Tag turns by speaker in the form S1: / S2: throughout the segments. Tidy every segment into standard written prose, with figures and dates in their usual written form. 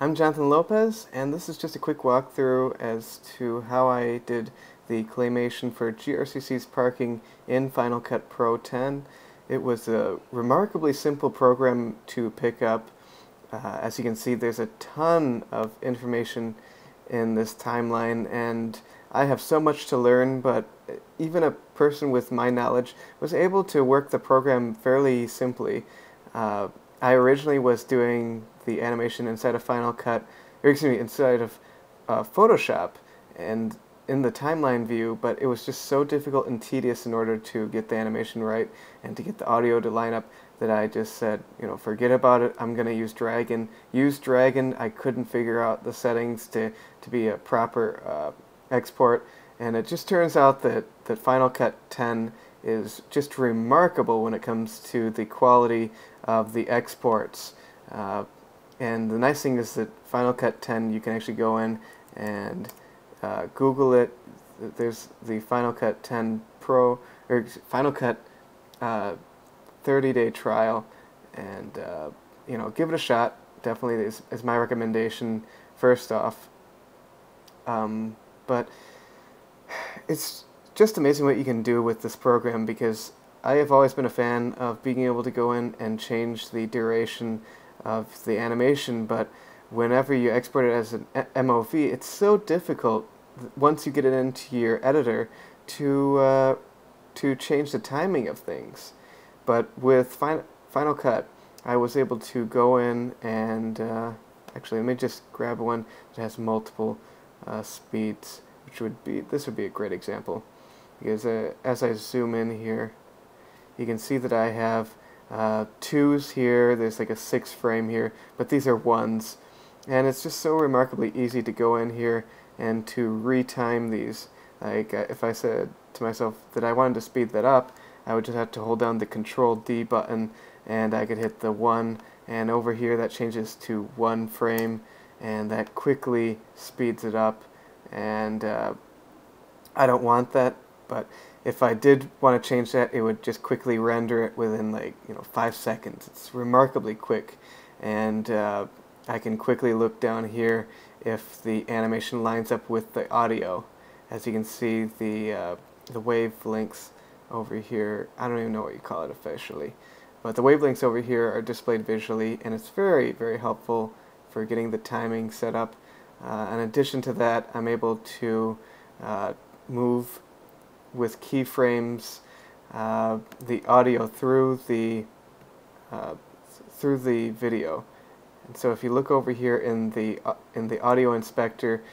S1: I'm Jonathan Lopez, and this is just a quick walkthrough as to how I did the claymation for GRCC's parking in Final Cut Pro 10. It was a remarkably simple program to pick up. As you can see, there's a ton of information in this timeline, and I have so much to learn, but even a person with my knowledge was able to work the program fairly simply. I originally was doing the animation inside of Final Cut, or excuse me, inside of Photoshop, and in the timeline view, but it was just so difficult and tedious in order to get the animation right and to get the audio to line up that I just said, forget about it, I'm going to use Dragon. Use Dragon, I couldn't figure out the settings to be a proper export, and it just turns out that Final Cut 10 is just remarkable when it comes to the quality of the exports. And the nice thing is that Final Cut 10, you can actually go in and Google it. There's the Final Cut 10 Pro, or Final Cut 30-day trial, and give it a shot. Definitely is my recommendation first off. But it's just amazing what you can do with this program, because I have always been a fan of being able to go in and change the duration of the animation, but whenever you export it as an MOV, it's so difficult once you get it into your editor to change the timing of things. But with Final Cut, I was able to go in and actually, let me just grab one that has multiple speeds, which this would be a great example, because as I zoom in here, you can see that I have 2s here, there's like a 6 frame here, but these are 1s, and it's just so remarkably easy to go in here and to retime these. Like if I said to myself that I wanted to speed that up, I would just have to hold down the Control D button and I could hit the 1, and over here that changes to 1 frame, and that quickly speeds it up. And I don't want that, but if I did want to change that, it would just quickly render it within 5 seconds. It's remarkably quick, and I can quickly look down here if the animation lines up with the audio. As you can see, the wavelengths over here, I don't even know what you call it officially, but the wavelengths over here are displayed visually, and it's very, very helpful for getting the timing set up. In addition to that, I'm able to move with keyframes the audio through the video. And so if you look over here in the audio inspector,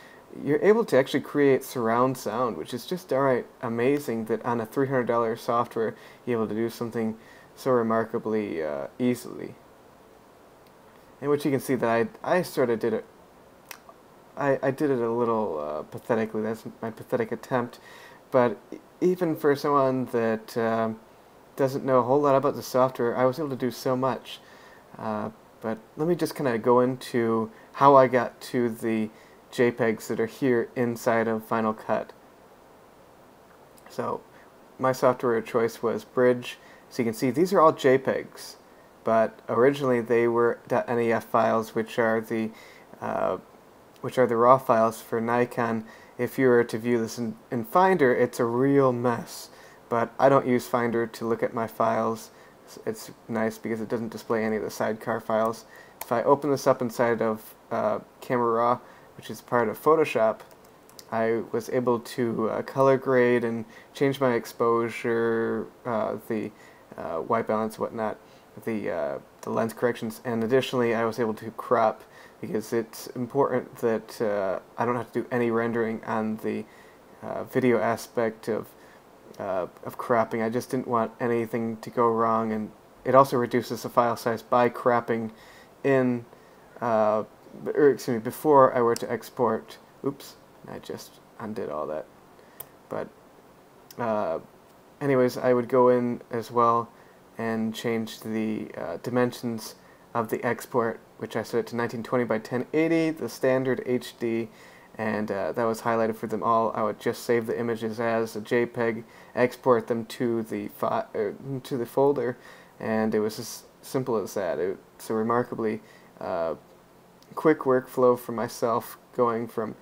S1: you're able to actually create surround sound, which is just downright amazing that on a $300 software you're able to do something so remarkably easily. And which you can see that I sort of did it. I did it a little pathetically. That's my pathetic attempt. But even for someone that doesn't know a whole lot about the software, I was able to do so much. But let me just kind of go into how I got to the JPEGs that are here inside of Final Cut. So my software of choice was Bridge. So you can see these are all JPEGs, but originally they were .nef files, which are the raw files for Nikon. If you were to view this in Finder, it's a real mess, but I don't use Finder to look at my files. It's nice because it doesn't display any of the sidecar files. If I open this up inside of Camera Raw, which is part of Photoshop, I was able to color grade and change my exposure, the white balance, whatnot, the lens corrections, and additionally I was able to crop, because it's important that I don't have to do any rendering on the video aspect of cropping. I just didn't want anything to go wrong, and it also reduces the file size by cropping in, before I were to export. Oops, I just undid all that. But anyways, I would go in as well and change the dimensions of the export, which I set it to 1920 by 1080, the standard HD, and that was highlighted for them all. I would just save the images as a JPEG, export them to the folder, and it was as simple as that. It's a remarkably quick workflow for myself going from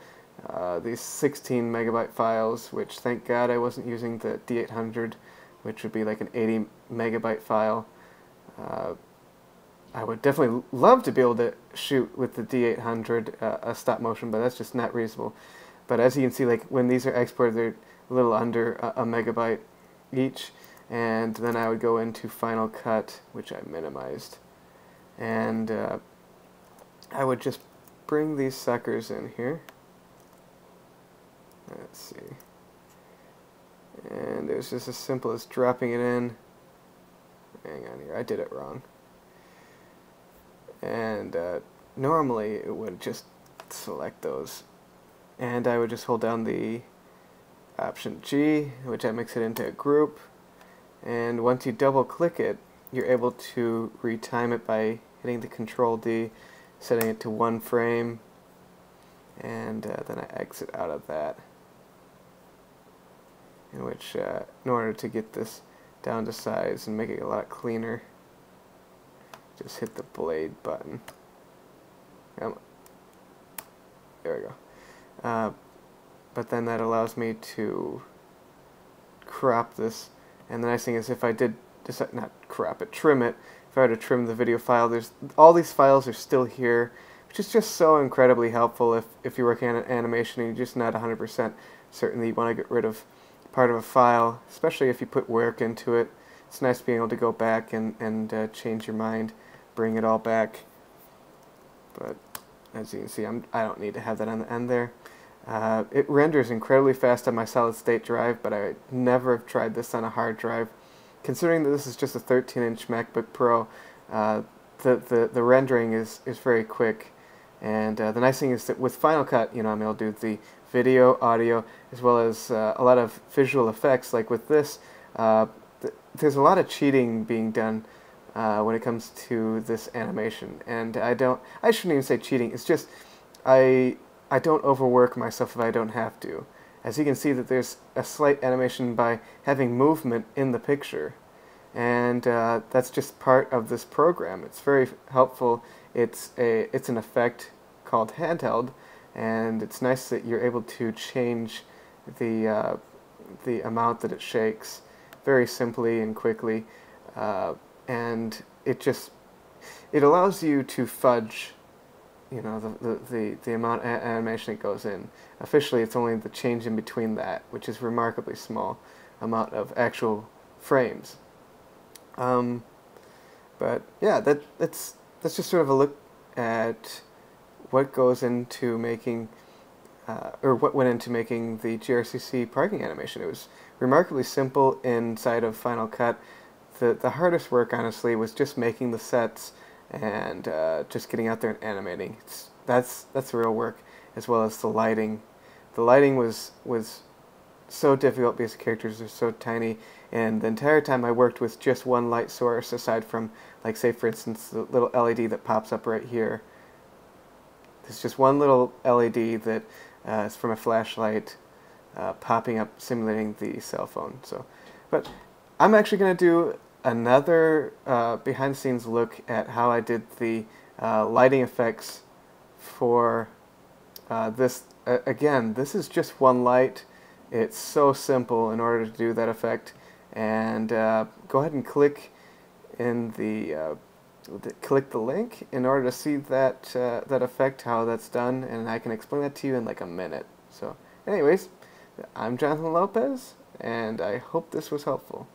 S1: these 16 megabyte files, which thank God I wasn't using the D800, which would be like an 80 megabyte file. I would definitely love to be able to shoot with the D800 a stop motion, but that's just not reasonable. But as you can see, like when these are exported, they're a little under a megabyte each, and then I would go into Final Cut, which I minimized, and I would just bring these suckers in here. Let's see. And it's just as simple as dropping it in. Hang on here, I did it wrong. And normally it would just select those. And I would just hold down the Option G, which makes it into a group. And once you double click it, you're able to retime it by hitting the Control D, setting it to 1 frame, and then I exit out of that. In which, in order to get this down to size and make it a lot cleaner, just hit the blade button. There we go. But then that allows me to crop this. And the nice thing is, if I did decide, not crop it, trim it, if I were to trim the video file, all these files are still here, which is just so incredibly helpful if you're working on an animation and you're just not 100% certain that you want to get rid of part of a file, especially if you put work into it. It's nice being able to go back and change your mind, bring it all back. But as you can see, I don't need to have that on the end there. It renders incredibly fast on my solid state drive, but I never have tried this on a hard drive. Considering that this is just a 13-inch MacBook Pro, the rendering is very quick. And the nice thing is that with Final Cut, I'm able to do the video, audio, as well as a lot of visual effects. Like with this, there's a lot of cheating being done when it comes to this animation. And I shouldn't even say cheating, it's just I don't overwork myself if I don't have to. As you can see, that there's a slight animation by having movement in the picture, and that's just part of this program. It's very helpful. It's an effect called handheld, and it's nice that you're able to change the amount that it shakes very simply and quickly, and it allows you to fudge the amount of animation that goes in. Officially, it's only the change in between that, which is remarkably small amount of actual frames. But yeah, that's just sort of a look at what goes into making, or what went into making the GRCC parking animation. It was remarkably simple inside of Final Cut. The hardest work, honestly, was just making the sets and just getting out there and animating. That's the real work, as well as the lighting. The lighting was so difficult because the characters are so tiny, and the entire time I worked with just one light source, aside from, like, say for instance, the little LED that pops up right here. There's just one little LED that is from a flashlight popping up, simulating the cell phone. But I'm actually going to do another behind-the-scenes look at how I did the lighting effects for this. Again, this is just one light. It's so simple in order to do that effect. And go ahead and click in click the link in order to see that that effect, how that's done, and I can explain that to you in like a minute. So, anyways, I'm Jonathan Lopez, and I hope this was helpful.